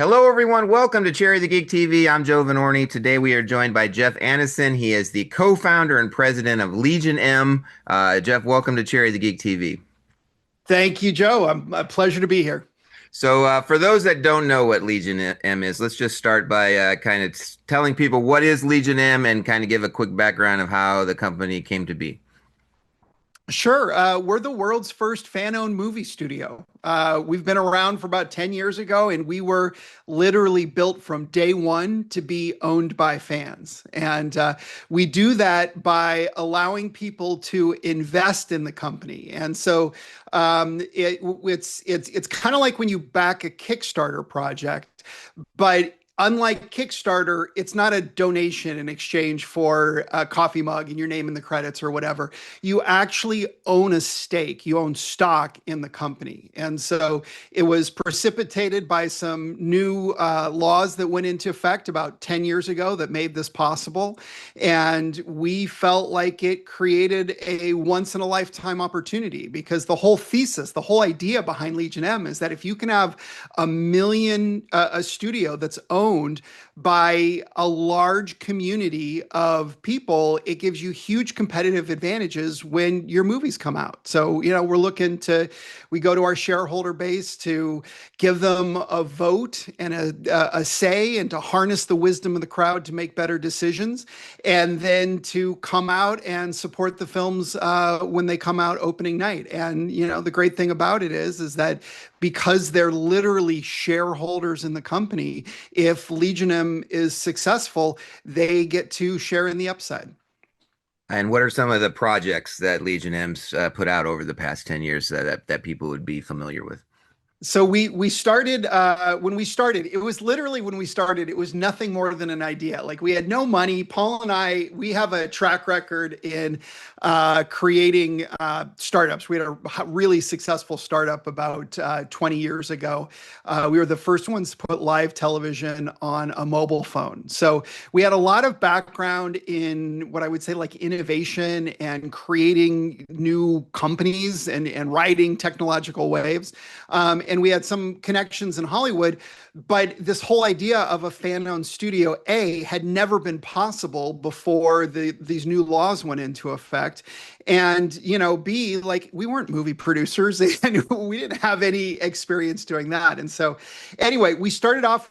Hello, everyone. Welcome to Cherry the Geek TV. I'm Joe Vanourney. Today we are joined by Jeff Annison. He is the co-founder and president of Legion M. Jeff, welcome to Cherry the Geek TV. Thank you, Joe. A pleasure to be here. So, for those that don't know what Legion M is, let's just start by kind of telling people what is Legion M and kind of give a quick background of how the company came to be. Sure. We're the world's first fan-owned movie studio. We've been around for about 10 years ago, and we were literally built from day one to be owned by fans. And we do that by allowing people to invest in the company. And so it's kind of like when you back a Kickstarter project, but unlike Kickstarter, it's not a donation in exchange for a coffee mug and your name in the credits or whatever. You actually own a stake, you own stock in the company. And so it was precipitated by some new laws that went into effect about 10 years ago that made this possible. And we felt like it created a once in a lifetime opportunity because the whole thesis, the whole idea behind Legion M is that if you can have a studio that's owned by a large community of people, it gives you huge competitive advantages when your movies come out. So, we go to our shareholder base to give them a vote and a say and to harness the wisdom of the crowd to make better decisions. And then to come out and support the films when they come out opening night. And, the great thing about it is that because they're literally shareholders in the company, if Legion M is successful, they get to share in the upside. And what are some of the projects that Legion M's put out over the past 10 years that people would be familiar with? So we started when we started. It was literally when we started. It was nothing more than an idea. Like we had no money. Paul and we have a track record in creating startups. We had a really successful startup about 20 years ago. We were the first ones to put live television on a mobile phone. So we had a lot of background in what I would say like innovation and creating new companies and riding technological waves. And we had some connections in Hollywood, but this whole idea of a fan-owned studio, A, had never been possible before these new laws went into effect. And, B, like we weren't movie producers and we didn't have any experience doing that. And so anyway, we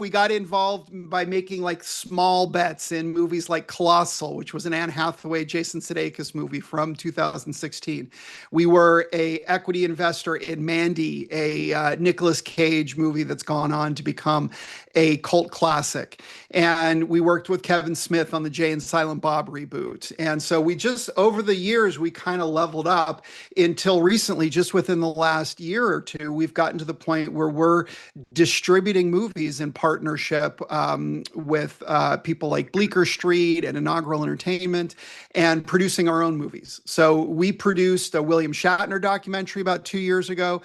got involved by making like small bets in movies like Colossal, which was an Anne Hathaway, Jason Sudeikis movie from 2016. We were a equity investor in Mandy, a Nicolas Cage movie that's gone on to become a cult classic. And we worked with Kevin Smith on the Jay and Silent Bob reboot. And so we just, over the years, we kind of leveled up until recently, just within the last year or two, we've gotten to the point where we're distributing movies in partnership with people like Bleecker Street and Inaugural Entertainment and producing our own movies. So we produced a William Shatner documentary about 2 years ago.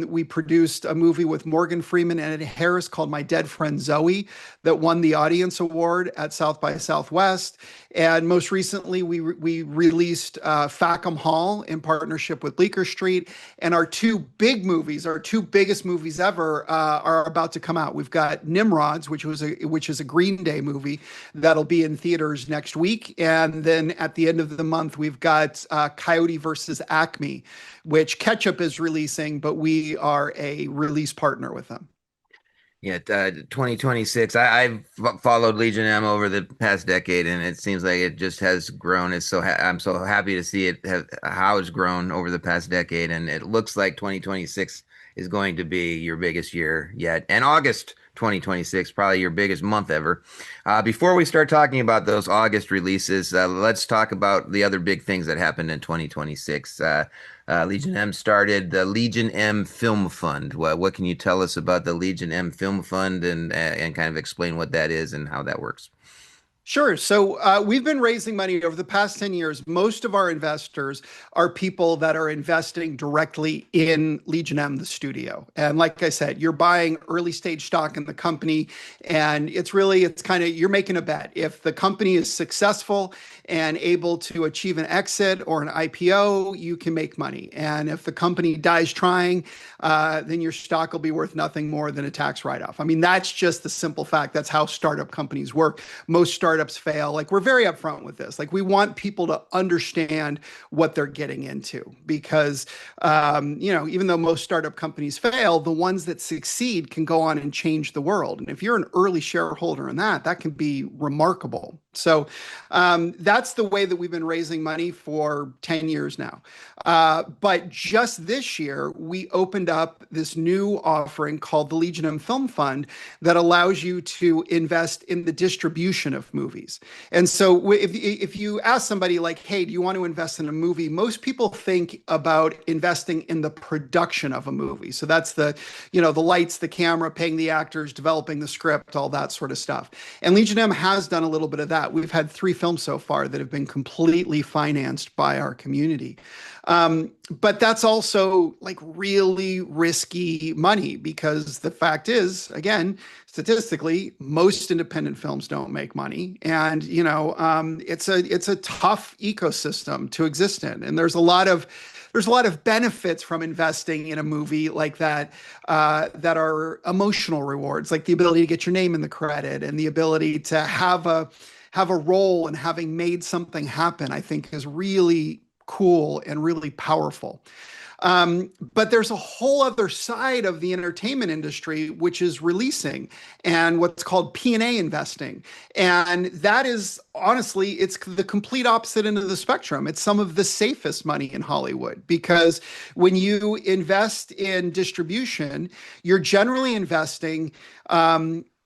We produced a movie with Morgan Freeman and Ed Harris called My Dead Friend Zoe that won the Audience Award at South by Southwest. And most recently, we released Fackham Hall in partnership with Bleecker Street. And our two big movies, our two biggest movies ever, are about to come out. We've got Nimrods, which is a Green Day movie that'll be in theaters next week. And then at the end of the month, we've got Coyote versus Acme, which Ketchup is releasing, but we are a release partner with them. Yeah, 2026. I've followed Legion M over the past decade, and it seems like it just has grown. I'm so happy to see how it's grown over the past decade, and it looks like 2026 is going to be your biggest year yet. And August 2026, probably your biggest month ever. Before we start talking about those August releases, let's talk about the other big things that happened in 2026. Legion M started the Legion M Film Fund. What can you tell us about the Legion M Film Fund and kind of explain what that is and how that works? Sure. So we've been raising money over the past 10 years. Most of our investors are people that are investing directly in Legion M, the studio. And like I said, you're buying early stage stock in the company. And it's kind of, you're making a bet. If the company is successful and able to achieve an exit or an IPO, you can make money. And if the company dies trying, then your stock will be worth nothing more than a tax write off. I mean, that's just the simple fact. That's how startup companies work. Most startups fail. Like, we're very upfront with this. Like, we want people to understand what they're getting into because, even though most startup companies fail, the ones that succeed can go on and change the world. And if you're an early shareholder in that, that can be remarkable. So that's the way that we've been raising money for 10 years now. But just this year, we opened up this new offering called the Legion M Film Fund that allows you to invest in the distribution of movies. And so if you ask somebody like, hey, do you want to invest in a movie? Most people think about investing in the production of a movie. So that's the lights, the camera, paying the actors, developing the script, all that sort of stuff. And Legion M has done a little bit of that. We've had 3 films so far that have been completely financed by our community. But that's also like really risky money because the fact is, again, statistically, most independent films don't make money, and it's a tough ecosystem to exist in, and there's a lot of benefits from investing in a movie like that that are emotional rewards, like the ability to get your name in the credit and the ability to have a role and having made something happen, I think is really cool and really powerful. But there's a whole other side of the entertainment industry, which is releasing and what's called P&A investing. And that is honestly, it's the complete opposite end of the spectrum. It's some of the safest money in Hollywood because when you invest in distribution, you're generally investing.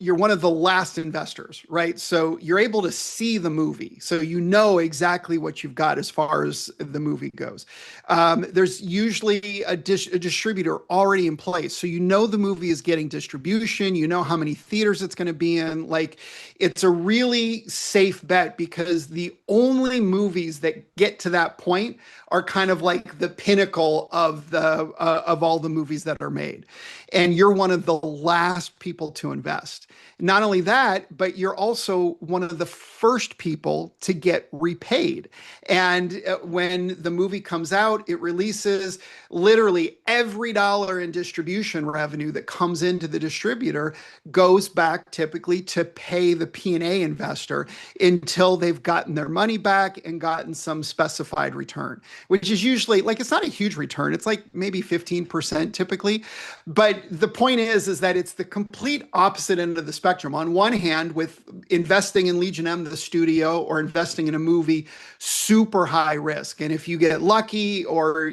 You're one of the last investors, right? So you're able to see the movie. So you know exactly what you've got as far as the movie goes. There's usually a distributor already in place. So you know the movie is getting distribution. You know how many theaters it's going to be in. Like, it's a really safe bet because the only movies that get to that point are kind of like the pinnacle of all the movies that are made. And you're one of the last people to invest. Not only that, but you're also one of the first people to get repaid. And when the movie comes out, it releases literally every dollar in distribution revenue that comes into the distributor goes back typically to pay the P&A investor until they've gotten their money back and gotten some specified return, which is usually like, it's not a huge return. It's like maybe 15% typically. But the point is that it's the complete opposite end of the spectrum. On one hand, with investing in Legion M, the studio, or investing in a movie, super high risk. And if you get lucky or,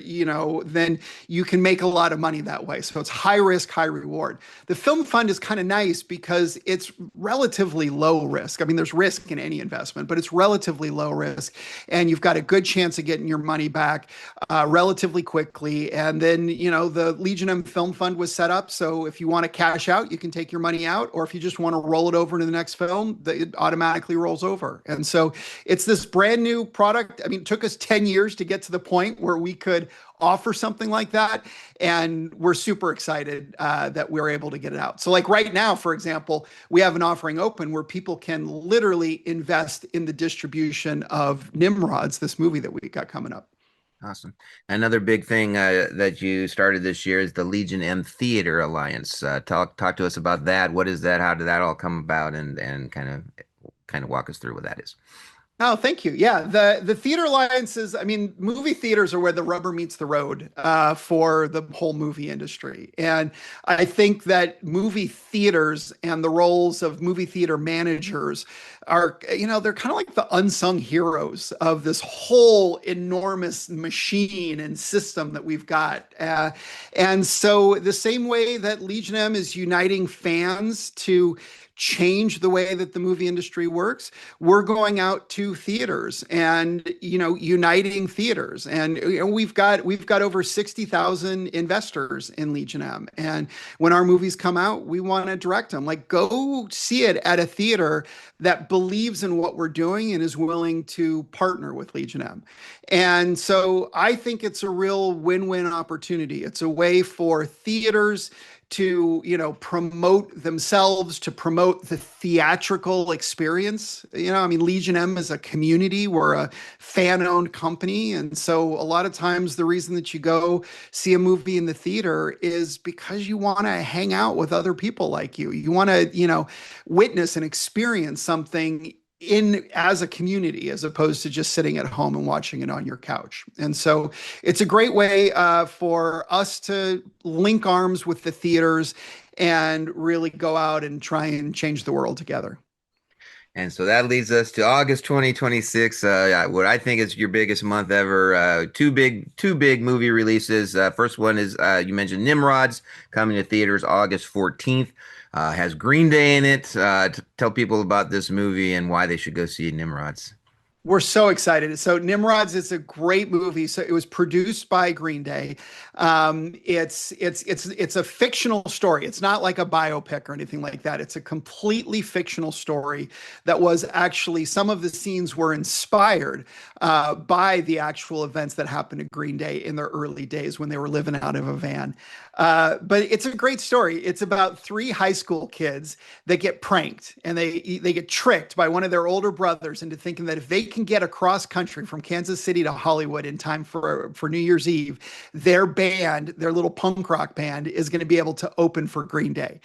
then you can make a lot of money that way. So it's high risk, high reward. The film fund is kind of nice because it's relatively low risk. I mean, there's risk in any investment, but it's relatively low risk. And you've got a good chance of getting your money back relatively quickly. And then, the Legion M Film Fund was set up. So if you want to cash out, you can take your money out. Or if you just want to roll it over into the next film, it automatically rolls over. And so it's this brand new product. I mean, it took us 10 years to get to the point where we could offer something like that. And we're super excited that we're able to get it out. So like right now, for example, we have an offering open where people can literally invest in the distribution of Nimrods, this movie that we got coming up. Awesome. Another big thing that you started this year is the Legion M Theater Alliance. Talk to us about that. What is that? How did that all come about? And kind of walk us through what that is. Oh, thank you. Yeah, the theater alliances. I mean, movie theaters are where the rubber meets the road for the whole movie industry, and I think that movie theaters and the roles of movie theater managers are, they're kind of like the unsung heroes of this whole enormous machine and system that we've got. And so, the same way that Legion M is uniting fans to change the way that the movie industry works, we're going out to theaters and, uniting theaters. And we've got over 60,000 investors in Legion M. And when our movies come out, we want to direct them. Like, go see it at a theater that believes in what we're doing and is willing to partner with Legion M. And so I think it's a real win-win opportunity. It's a way for theaters to, promote themselves, to promote the theatrical experience. I mean, Legion M is a community. We're a fan-owned company. And so a lot of times the reason that you go see a movie in the theater is because you want to hang out with other people like you. You want to, witness and experience something in as a community, as opposed to just sitting at home and watching it on your couch. And so it's a great way for us to link arms with the theaters and really go out and try and change the world together. And so that leads us to August 2026, what I think is your biggest month ever. Two big movie releases. First one is you mentioned Nimrods coming to theaters August 14th. Has Green Day in it. Tell people about this movie and why they should go see Nimrods. We're so excited. So Nimrods is a great movie. So it was produced by Green Day. It's a fictional story. It's not like a biopic or anything like that. It's a completely fictional story that was actually, some of the scenes were inspired by the actual events that happened to Green Day in their early days when they were living out of a van. But it's a great story. It's about three high school kids that get pranked, and they get tricked by one of their older brothers into thinking that if they can get across country from Kansas City to Hollywood in time for New Year's Eve, their band, their little punk rock band, is going to be able to open for Green Day.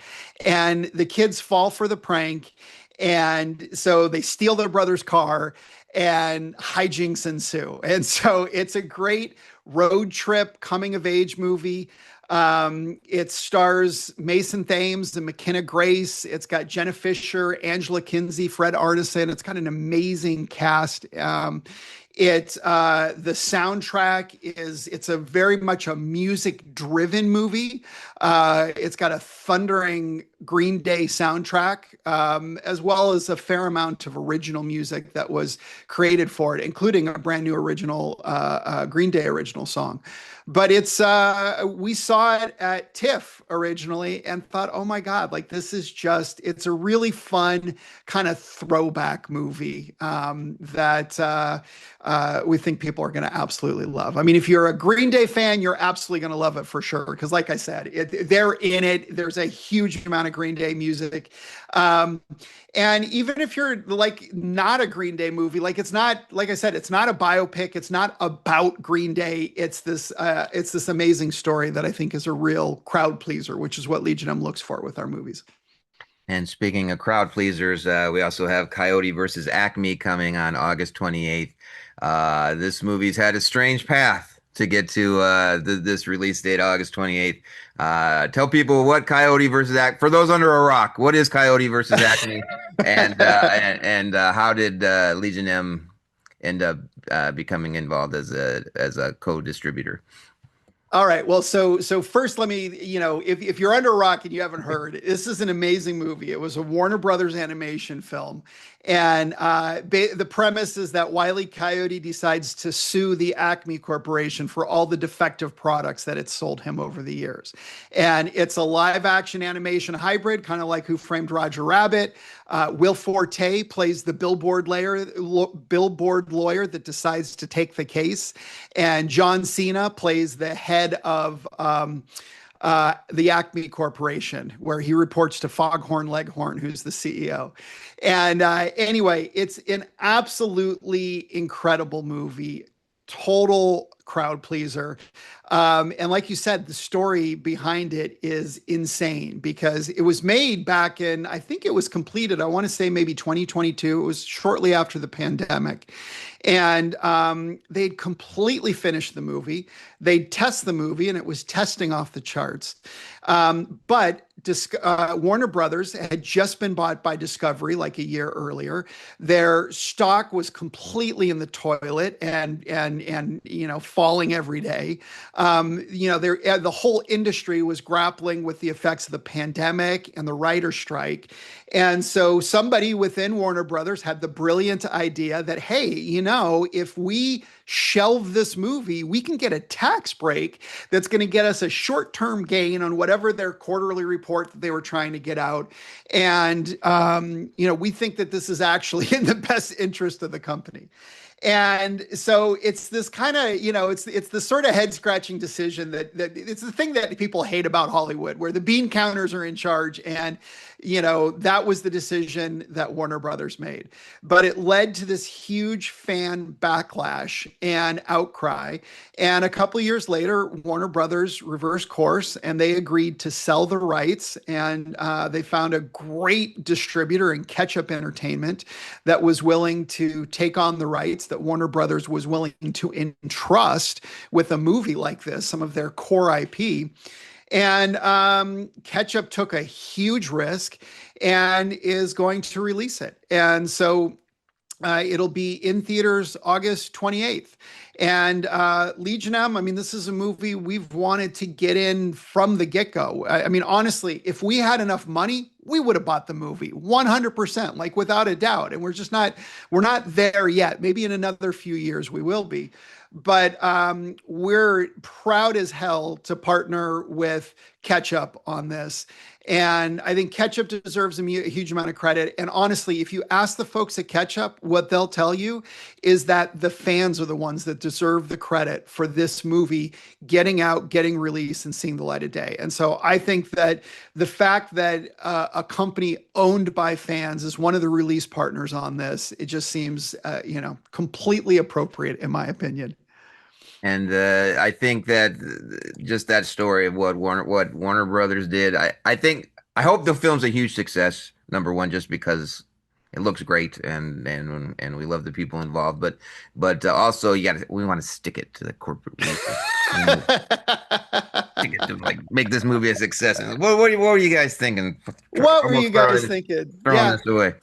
And the kids fall for the prank. And so they steal their brother's car and hijinks ensue. And so it's a great road trip coming of age movie. It stars Mason Thames and McKenna Grace. It's got Jenna Fisher, Angela Kinsey, Fred Armisen. It's got an amazing cast. The soundtrack it's a very much a music driven movie. It's got a thundering Green Day soundtrack, as well as a fair amount of original music that was created for it, including a brand new original Green Day original song. But we saw it at TIFF originally and thought, oh my God, like it's a really fun kind of throwback movie that we think people are going to absolutely love. I mean, if you're a Green Day fan, you're absolutely going to love it for sure. Because like I said, they're in it. There's a huge amount of Green Day music. And even if you're like not a Green Day movie, like it's not, like I said, it's not a biopic. It's not about Green Day. It's this amazing story that I think is a real crowd pleaser, which is what Legion M looks for with our movies. And speaking of crowd pleasers, we also have Coyote versus Acme coming on August 28th. This movie's had a strange path to get to this release date, August 28th. Tell people what Coyote versus Acme, for those under a rock, what is Coyote versus Acme, and how did Legion M end up becoming involved as a co-distributor? All right. Well, so first, let me, if you're under a rock and you haven't heard, this is an amazing movie. It was a Warner Brothers animation film. And the premise is that Wile E. Coyote decides to sue the Acme Corporation for all the defective products that it sold him over the years. And it's a live action animation hybrid, kind of like Who Framed Roger Rabbit. Will Forte plays the billboard lawyer that decides to take the case. And John Cena plays the head of the Acme Corporation, where he reports to Foghorn Leghorn, who's the CEO. And anyway, it's an absolutely incredible movie, total crowd pleaser. And like you said, the story behind it is insane because it was made back in, I think it was completed, I want to say maybe 2022. It was shortly after the pandemic. And they'd completely finished the movie. They'd test the movie and it was testing off the charts. But Warner Brothers had just been bought by Discovery like a year earlier. Their stock was completely in the toilet and falling every day. The whole industry was grappling with the effects of the pandemic and the writer strike. And so somebody within Warner Brothers had the brilliant idea that, hey, if we shelve this movie, we can get a tax break that's going to get us a short-term gain on whatever their quarterly report that they were trying to get out. And, we think that this is actually in the best interest of the company. And so it's this kind of, it's the sort of head scratching decision that it's the thing that people hate about Hollywood, where the bean counters are in charge. And, that was the decision that Warner Brothers made. But it led to this huge fan backlash and outcry. And a couple of years later, Warner Brothers reversed course and they agreed to sell the rights. And they found a great distributor in Ketchup Entertainment that was willing to take on the rights that Warner Brothers was willing to entrust with a movie like this, some of their core IP. And Ketchup took a huge risk and is going to release it. And so it'll be in theaters August 28th. And Legion M, I mean, this is a movie we've wanted to get in from the get-go. I mean, honestly, if we had enough money, we would have bought the movie 100%, like without a doubt. And we're not there yet. Maybe in another few years we will be. But we're proud as hell to partner with Ketchup on this. And I think Ketchup deserves a huge amount of credit. And honestly, if you ask the folks at Ketchup, what they'll tell you is that the fans are the ones that deserve the credit for this movie getting out, getting released, and seeing the light of day. And so I think that the fact that a company owned by fans is one of the release partners on this, it just seems, completely appropriate, in my opinion. And I think that just that story of what Warner Brothers did, I hope the film's a huge success. Number one, just because it looks great and we love the people involved, but also we want to stick it to the corporate releases. Stick it to like make this movie a success. And what were you guys thinking? What were Almost you guys thinking? throwing this away.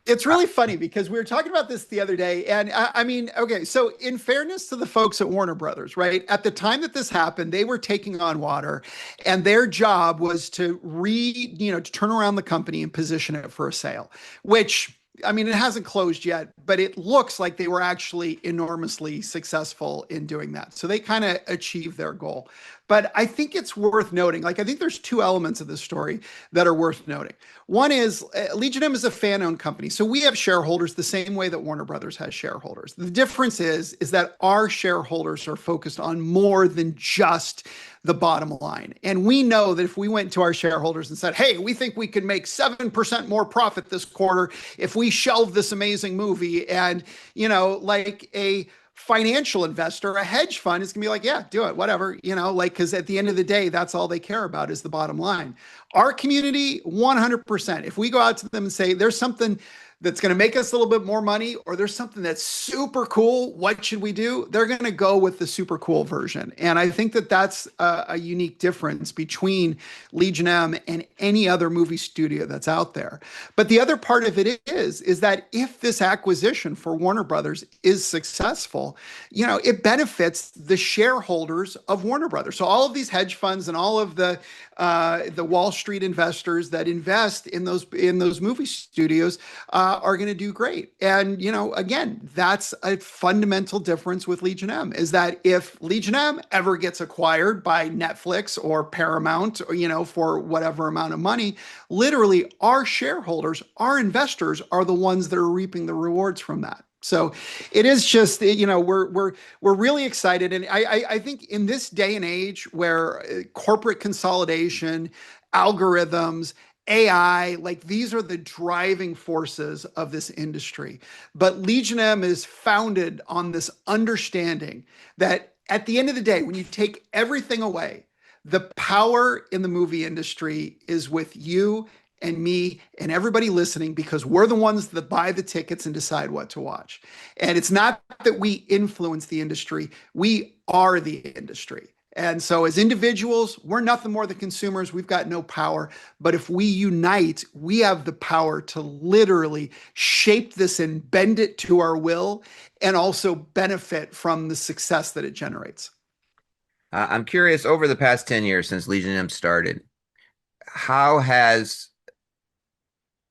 It's really funny because we were talking about this the other day. And I mean, okay, so in fairness to the folks at Warner Brothers, right? At the time that this happened, they were taking on water and their job was to to turn around the company and position it for a sale, which, I mean, it hasn't closed yet, but it looks like they were actually enormously successful in doing that. So they kind of achieved their goal. But I think it's worth noting, I think there's two elements of this story that are worth noting. One is Legion M is a fan-owned company. So we have shareholders the same way that Warner Brothers has shareholders. The difference is that our shareholders are focused on more than just the bottom line. And we know that if we went to our shareholders and said, hey, we think we could make 7% more profit this quarter if we shelve this amazing movie, and, like a financial investor, a hedge fund is gonna be like, yeah, do it, whatever, because at the end of the day, that's all they care about is the bottom line. Our community, 100%. If we go out to them and say, there's something that's going to make us a little bit more money, or there's something that's super cool, what should we do? They're going to go with the super cool version. And I think that that's a unique difference between Legion M and any other movie studio that's out there. But the other part of it is that if this acquisition for Warner Brothers is successful, it benefits the shareholders of Warner Brothers. So all of these hedge funds and all of the Wall Street investors that invest in those movie studios are going to do great. And, again, that's a fundamental difference with Legion M, is that if Legion M ever gets acquired by Netflix or Paramount, or, for whatever amount of money, literally our shareholders, our investors are the ones that are reaping the rewards from that. So it is just, we're really excited. And I think in this day and age where corporate consolidation, algorithms, AI, like these are the driving forces of this industry. But Legion M is founded on this understanding that at the end of the day, when you take everything away, the power in the movie industry is with you and me and everybody listening, because we're the ones that buy the tickets and decide what to watch. And it's not that we influence the industry, we are the industry. And so, as individuals, we're nothing more than consumers. We've got no power. But if we unite, we have the power to literally shape this and bend it to our will and also benefit from the success that it generates. I'm curious, over the past 10 years since Legion M started, how has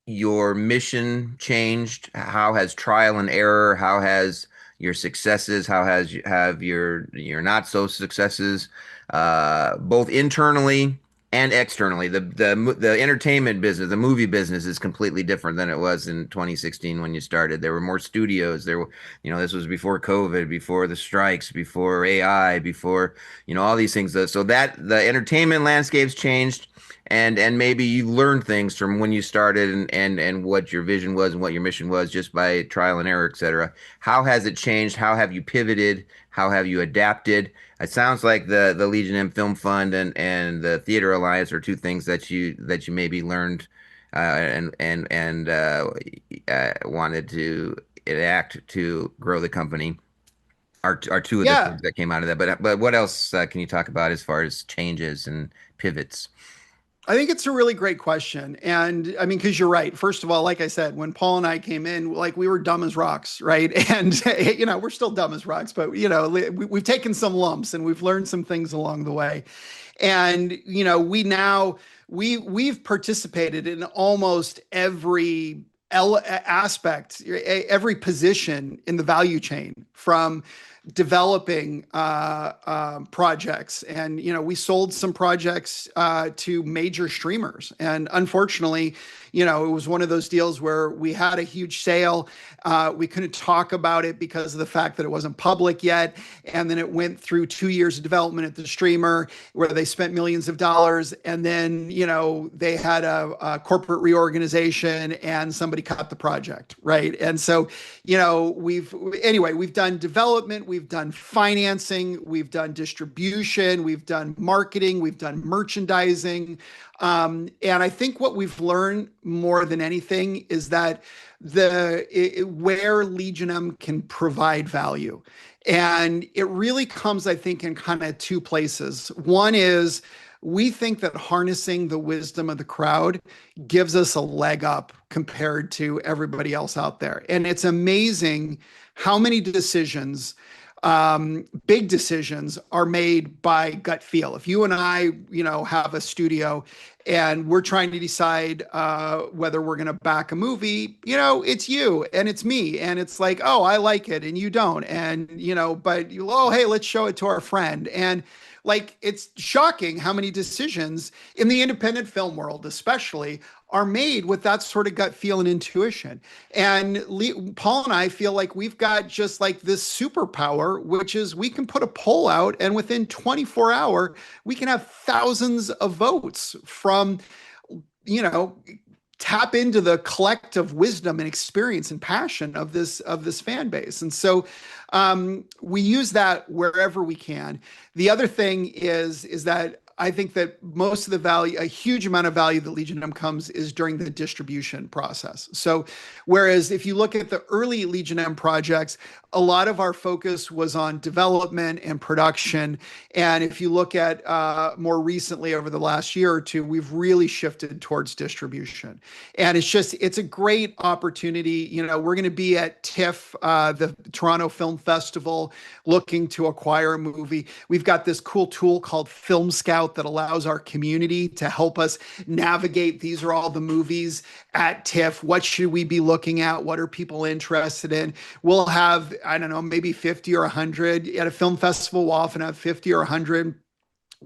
your mission changed? How has trial and error? How has your successes? How has have your not so successes, both internally and externally? The entertainment business, the movie business, is completely different than it was in 2016 when you started. There were more studios. There were, this was before COVID, before the strikes, before AI, before, all these things. So that the entertainment landscape's changed, and maybe you learned things from when you started, and what your vision was and what your mission was, just by trial and error, etc. How has it changed? How have you pivoted? How have you adapted? It sounds like the Legion M Film Fund and the Theater Alliance are two things that you maybe learned, and wanted to enact to grow the company. Are two of the Yeah, things that came out of that. But what else can you talk about as far as changes and pivots? I think it's a really great question. And I mean, because you're right. First of all, like I said, when Paul and I came in, like we were dumb as rocks, right? And, we're still dumb as rocks, but, we've taken some lumps and we've learned some things along the way. And, we've participated in almost every aspect, every position in the value chain, from developing projects. And we sold some projects to major streamers, and unfortunately, it was one of those deals where we had a huge sale. We couldn't talk about it because of the fact that it wasn't public yet. And then it went through 2 years of development at the streamer, where they spent millions of dollars. And then, they had a corporate reorganization and somebody cut the project. Right. And so, we've done development, we've done financing, we've done distribution, we've done marketing, we've done merchandising. And I think what we've learned more than anything is that where Legion M can provide value. And it really comes, I think, in kind of two places. One is, we think that harnessing the wisdom of the crowd gives us a leg up compared to everybody else out there. And it's amazing how many decisions, big decisions, are made by gut feel. If you and I, have a studio and we're trying to decide whether we're going to back a movie, it's you and it's me. And it's like, oh, I like it and you don't. And, but oh, hey, let's show it to our friend. And like, it's shocking how many decisions in the independent film world, especially, are made with that sort of gut feel and intuition. And Paul and I feel like we've got just like this superpower, which is we can put a poll out, and within 24 hours, we can have thousands of votes from, you know, tap into the collective wisdom and experience and passion of this fan base. And so we use that wherever we can. The other thing is that I think that most of the value, a huge amount of value that Legion M comes, is during the distribution process. So whereas if you look at the early Legion M projects, a lot of our focus was on development and production. And if you look at more recently over the last year or two, we've really shifted towards distribution. And it's a great opportunity. We're going to be at TIFF, the Toronto Film Festival, looking to acquire a movie. We've got this cool tool called Film Scout that allows our community to help us navigate. These are all the movies at TIFF. What should we be looking at? What are people interested in? We'll have, I don't know, maybe 50 or 100 at a film festival. We'll often have 50 or 100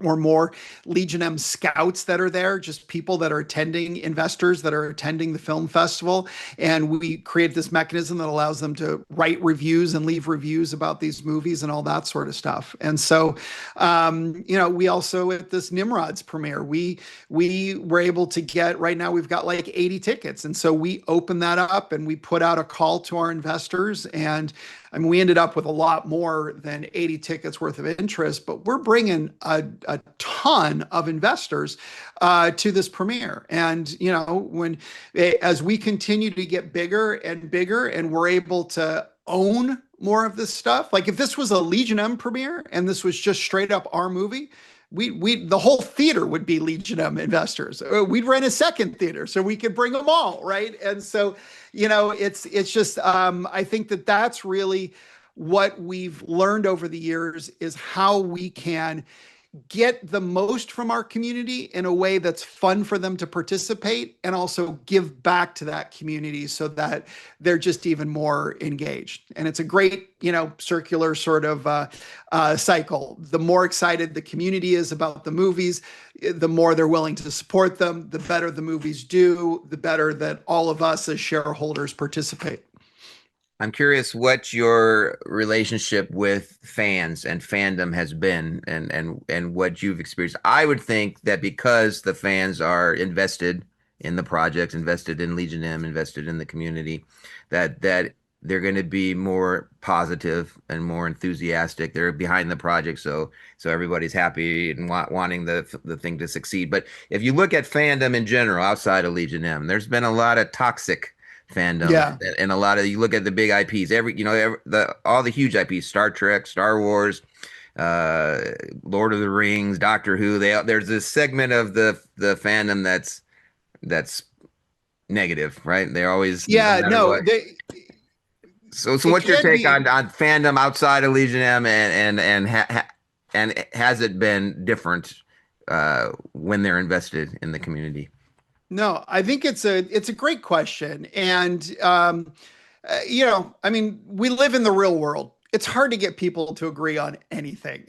or more Legion M scouts that are there, just people that are attending, investors that are attending the film festival. And we create this mechanism that allows them to write reviews and leave reviews about these movies and all that sort of stuff. And so, we also, at this Nimrods premiere, we were able to get, right now we've got like 80 tickets. And so we open that up and we put out a call to our investors. And I mean, we ended up with a lot more than 80 tickets worth of interest, but we're bringing a ton of investors to this premiere. And, as we continue to get bigger and bigger, and we're able to own more of this stuff. Like if this was a Legion M premiere and this was just straight up our movie, we the whole theater would be Legion M investors. We'd rent a second theater so we could bring them all, right? And so, it's just I think that that's really what we've learned over the years is how we can get the most from our community in a way that's fun for them to participate and also give back to that community so that they're just even more engaged. And it's a great, circular sort of cycle. The more excited the community is about the movies, the more they're willing to support them, the better the movies do, the better that all of us as shareholders participate. I'm curious what your relationship with fans and fandom has been and what you've experienced. I would think that because the fans are invested in the projects, invested in Legion M, invested in the community, that they're going to be more positive and more enthusiastic. They're behind the project, so everybody's happy and wanting the thing to succeed. But if you look at fandom in general outside of Legion M, there's been a lot of toxic fandom Yeah. and a lot of you look at the big IPs all the huge IPs, Star Trek, Star Wars, uh Lord of the Rings, Doctor Who, there's this segment of the fandom that's negative, right? They're always, no Yeah, matter no, what. So it what's your can take be. on fandom outside of Legion M and has it been different when they're invested in the community? No, I think it's a great question, and I mean, we live in the real world. It's hard to get people to agree on anything,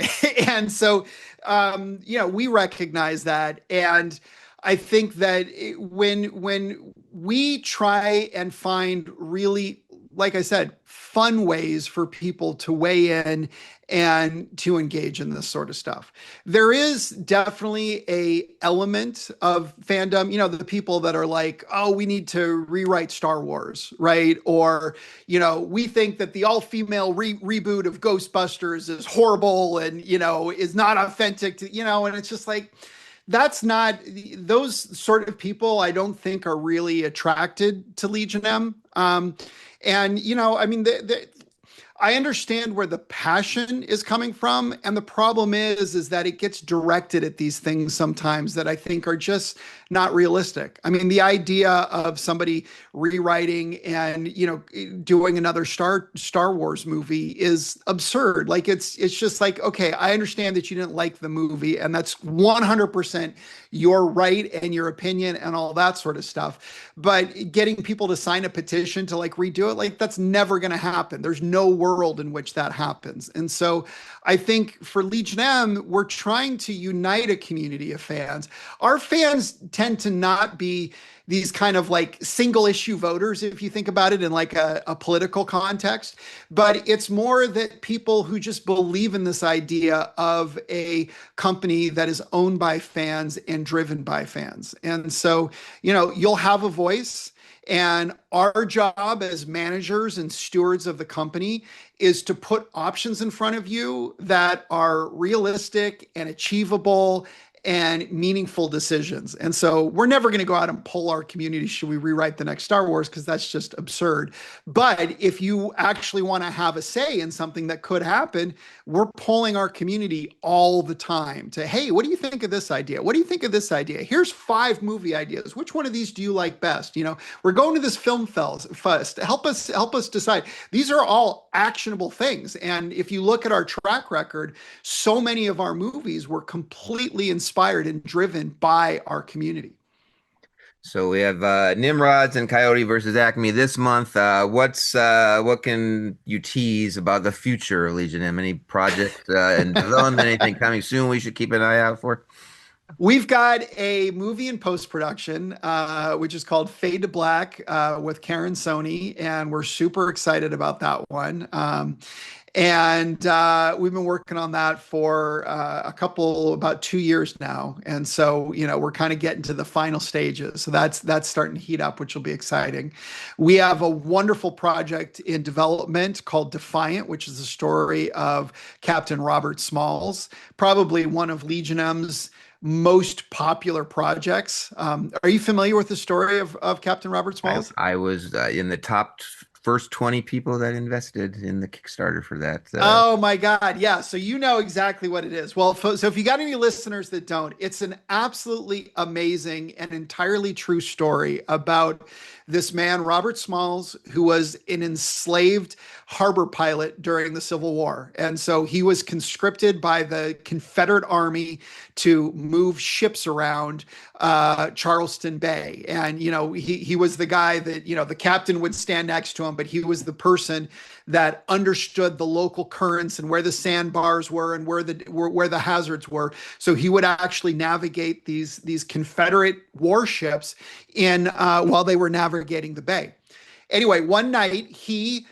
and so we recognize that, and I think that when we try and find really, like I said, fun ways for people to weigh in and to engage in this sort of stuff. There is definitely a element of fandom, the people that are like, oh, we need to rewrite Star Wars, right? Or, we think that the all-female reboot of Ghostbusters is horrible and, is not authentic to, and it's just like, that's not those sort of people I don't think are really attracted to Legion M. And I mean, I understand where the passion is coming from, and the problem is that it gets directed at these things sometimes that I think are just not realistic. I mean, the idea of somebody rewriting and doing another Star Wars movie is absurd. Like it's just like, okay, I understand that you didn't like the movie, and that's 100% your right and your opinion and all that sort of stuff. But getting people to sign a petition to like redo it, like that's never going to happen. There's no world in which that happens. And so I think for Legion M, we're trying to unite a community of fans. Our fans tend to not be these kind of like single issue voters, if you think about it in like a political context. But it's more that people who just believe in this idea of a company that is owned by fans and driven by fans. And so, you'll have a voice. And our job as managers and stewards of the company is to put options in front of you that are realistic and achievable and meaningful decisions. And so we're never going to go out and poll our community, should we rewrite the next Star Wars? Because that's just absurd. But if you actually want to have a say in something that could happen, we're polling our community all the time to, hey, what do you think of this idea? What do you think of this idea? Here's 5 movie ideas. Which one of these do you like best? We're going to this film fest. Help us decide. These are all actionable things. And if you look at our track record, so many of our movies were completely inspired and driven by our community. So we have Nimrods and COYOTE versus Acme this month. What can you tease about the future of Legion M? Any project in development, anything coming soon we should keep an eye out for? We've got a movie in post production, which is called Fade to Black with Karen Sony, and we're super excited about that one. And we've been working on that for about 2 years now, and so we're kind of getting to the final stages. So that's starting to heat up, which will be exciting. We have a wonderful project in development called Defiant, which is the story of Captain Robert Smalls, probably one of Legion M's most popular projects. Are you familiar with the story of Captain Robert I, Smalls? I was in the top first 20 people that invested in the Kickstarter for that. Oh my God. Yeah. So you know exactly what it is. Well, so if you got any listeners that don't, it's an absolutely amazing and entirely true story about this man, Robert Smalls, who was an enslaved harbor pilot during the Civil War. And so he was conscripted by the Confederate Army to move ships around Charleston Bay. And, he was the guy that, the captain would stand next to him, but he was the person that understood the local currents and where the sandbars were and where the hazards were. So he would actually navigate these Confederate warships in while they were navigating the bay. Anyway, one night he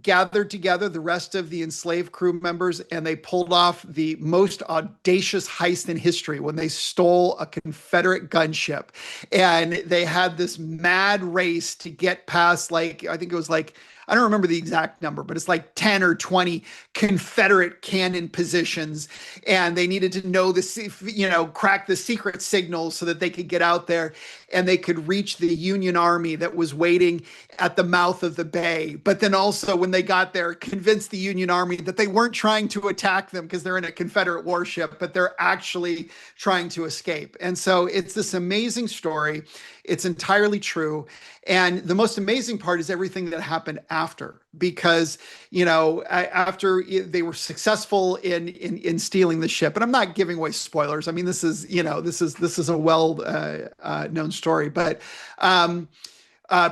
gathered together the rest of the enslaved crew members, and they pulled off the most audacious heist in history when they stole a Confederate gunship. And they had this mad race to get past, like, I think it was like, I don't remember the exact number, but it's like 10 or 20 Confederate cannon positions. And they needed to know crack the secret signals so that they could get out there and they could reach the Union Army that was waiting at the mouth of the bay. But then also, when they got there, convince the Union Army that they weren't trying to attack them because they're in a Confederate warship, but they're actually trying to escape. And so it's this amazing story. It's entirely true. And the most amazing part is everything that happened after, because, after they were successful in stealing the ship, and I'm not giving away spoilers. I mean, this is a well known story, but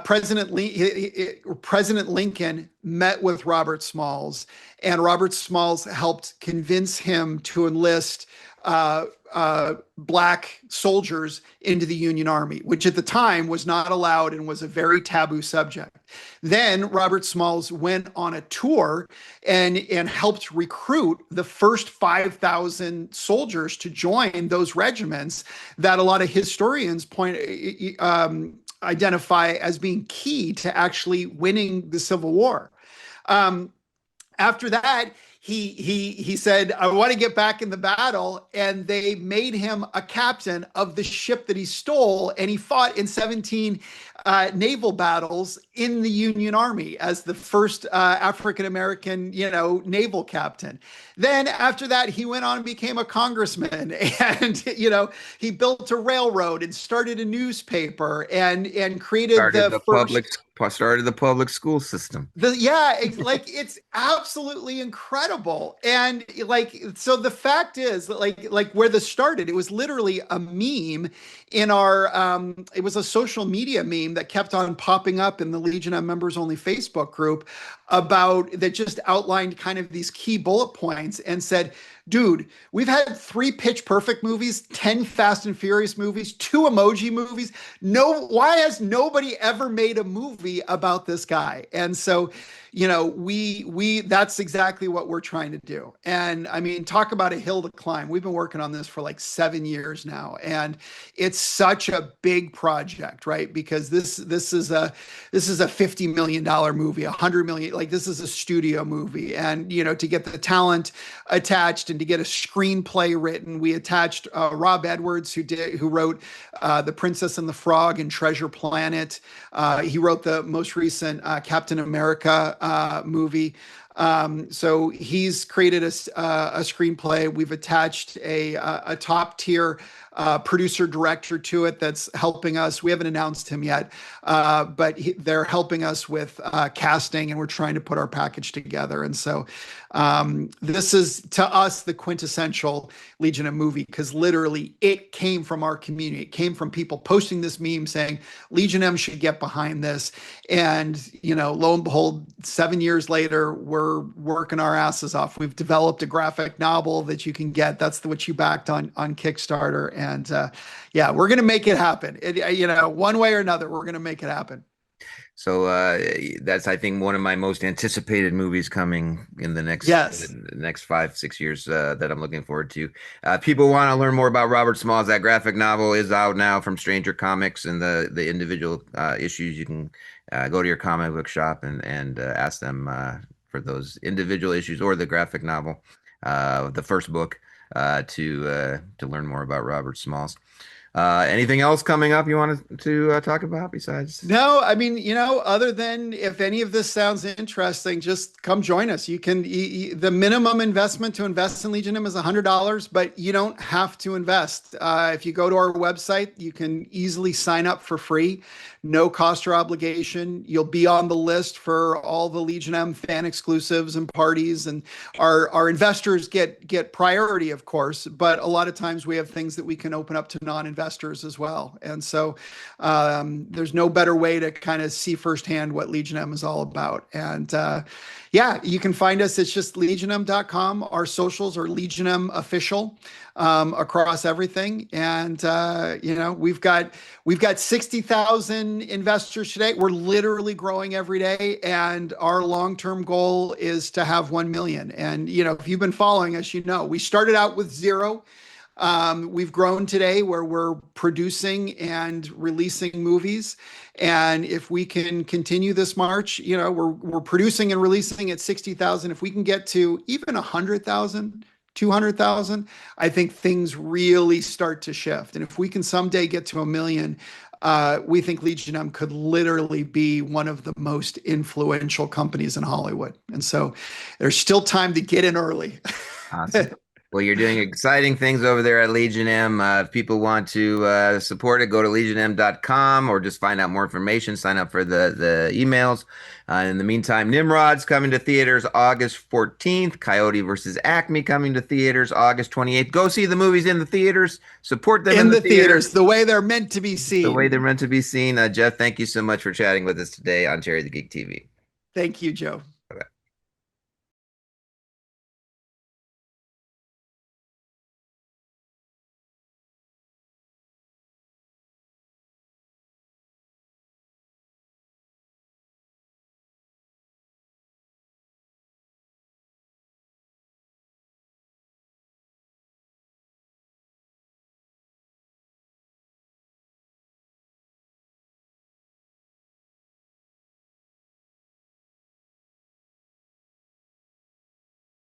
President Lincoln met with Robert Smalls, and Robert Smalls helped convince him to enlist Black soldiers into the Union Army, which at the time was not allowed and was a very taboo subject. Then Robert Smalls went on a tour and helped recruit the first 5,000 soldiers to join those regiments that a lot of historians identify as being key to actually winning the Civil War. After that, he said, I want to get back in the battle. And they made him a captain of the ship that he stole. And he fought in 17 naval battles in the Union Army as the first African-American, naval captain. Then after that, he went on and became a congressman, and, he built a railroad and started a newspaper and created started the public school system. It's absolutely incredible. And so the fact is that where this started, it was literally a meme in it was a social media meme that kept on popping up in the Legion of Members Only Facebook group that just outlined kind of these key bullet points and said, dude, we've had 3 Pitch Perfect movies, 10 Fast and Furious movies, 2 Emoji movies. Why has nobody ever made a movie about this guy? And so, that's exactly what we're trying to do. And I mean, talk about a hill to climb. We've been working on this for like 7 years now, and it's such a big project, right? Because this is a $50 million movie, $100 million. Like, this is a studio movie, and to get the talent attached and to get a screenplay written, we attached Rob Edwards, who wrote The Princess and the Frog and Treasure Planet. He wrote the most recent Captain America movie. So he's created a screenplay. We've attached a top tier producer director to it that's helping us. We haven't announced him yet, but they're helping us with casting, and we're trying to put our package together. And so this is, to us, the quintessential Legion of movie, because literally it came from our community. It came from people posting this meme saying Legion M should get behind this. And, lo and behold, 7 years later, we're working our asses off. We've developed a graphic novel that you can get. That's what you backed on Kickstarter. And we're going to make it happen. One way or another, we're going to make it happen. So that's, I think, one of my most anticipated movies coming in the next 5-6 years that I'm looking forward to. People want to learn more about Robert Smalls. That graphic novel is out now from Stranger Comics, and the individual issues, you can go to your comic book shop and ask them for those individual issues or the graphic novel, the first book, to learn more about Robert Smalls. Anything else coming up you wanted to talk about besides? No, I mean, other than if any of this sounds interesting, just come join us. You can, the minimum investment to invest in Legionum is $100, but you don't have to invest. If you go to our website, you can easily sign up for free, no cost or obligation. You'll be on the list for all the Legion M fan exclusives and parties, and our investors get priority, of course. But a lot of times we have things that we can open up to non-investors as well, and so there's no better way to kind of see firsthand what Legion M is all about. And yeah, you can find us. It's just legionm.com. Our socials are Legion M official across everything. And we've got 60,000 investors today. We're literally growing every day, and our long-term goal is to have 1 million. And if you've been following us, we started out with zero. We've grown today where we're producing and releasing movies. And if we can continue this march, we're producing and releasing at 60,000. If we can get to even 100,000, 200,000, I think things really start to shift. And if we can someday get to 1 million, we think Legion M could literally be one of the most influential companies in Hollywood. And so there's still time to get in early. Awesome. Well, you're doing exciting things over there at Legion M. If people want to support it, go to legionm.com or just find out more information, sign up for the emails. In the meantime, Nimrods coming to theaters August 14th, Coyote versus Acme coming to theaters August 28th. Go see the movies in the theaters, support them In the the theaters, theaters, the way they're meant to be the way seen. they're meant to be seen. Jeff, thank you so much for chatting with us today on Cherry the Geek TV. Thank you, Joe.